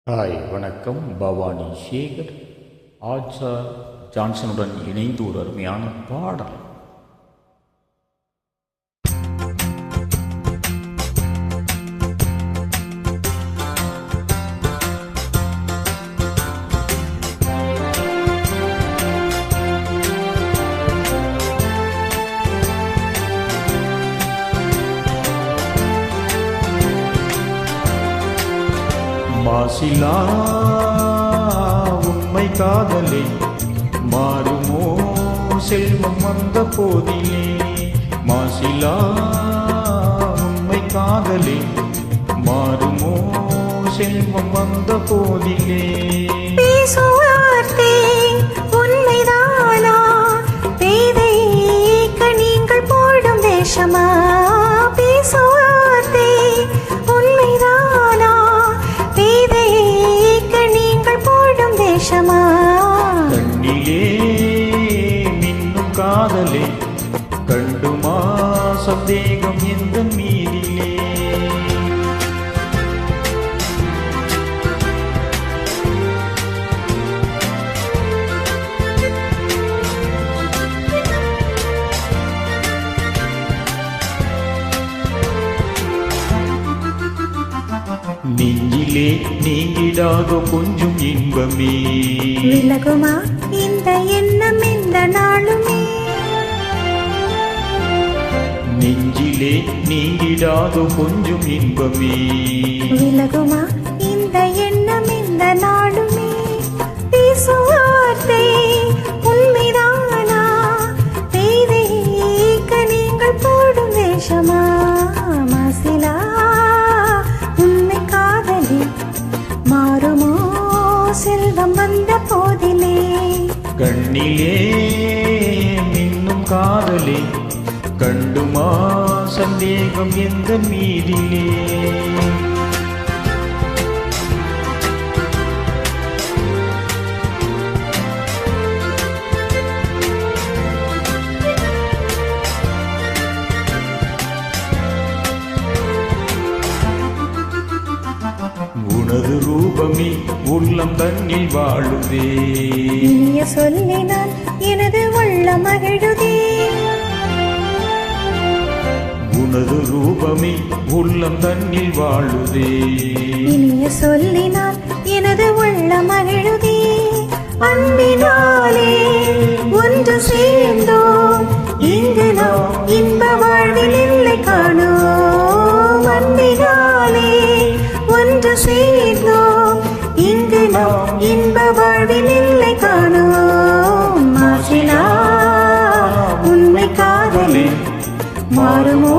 Hi வணக்கம். பவானி சேகர் ஆச்சா ஜான்சனுடன் இணைந்து ஒரு அருமையான பாடல். மாசிலா உண்மை காதலே மாறுமோ செல்வம் வந்த போதிலே. மாசிலா உண்மை காதலே மாறுமோ செல்வம் வந்த போதிலே. பேசுவார்த்தே உண்மைதானா? பேதைக்க நீங்கள் போடும் வேஷமா? பேசுவார்த்தே உண்மைதானா? பேதைக்க நீங்கள் போடும் வேஷமா? கண்ணிலே மின்னும் காதலே கண்டுமா சந்தேகம் எந்த மீதிலே. நெஞ்சிலே நீங்கிடாதோ கொஞ்சம் இன்பமே விலகுமா இந்த எண்ணம் இந்த நாளுமே? நெஞ்சிலே நீங்கிடாதோ கொஞ்சம் இன்பமே விலகுமா இந்த எண்ணம் இந்த நாளுமே? பேசுவார்த்தே உண்மைதானா? பேதைக்க நீங்கள் போடும் வேஷமா? மாசிலா உண்மை காதலி மாறுமோ செல்வம் வந்த போதிலே. கண்ணிலே மின்னும் காதலே கண்டுமா சந்தேகம் எந்த மீதிலே. உனது ரூபமே உள்ளம் தன்னில் வாழுதே. இனிய சொல்லினால் எனது உள்ள மகிழுதே. உனது ரூபமே உள்ளம் தன்னில் வாழுதே. இனிய சொல்லினால் எனது உள்ள மகிழுதே. அன்பினாலே ஒன்று சேர்ந்தோம் இங்கு நாம் இன்ப வாழ்வில் இல்லை காணோம். அன்பினாலே ஒன்று சேர்ந்தோம் இங்கு நாம் இன்ப வாழ்வில் இல்லை காணோம். மாசிலா உண்மை காதலே மாறுமோ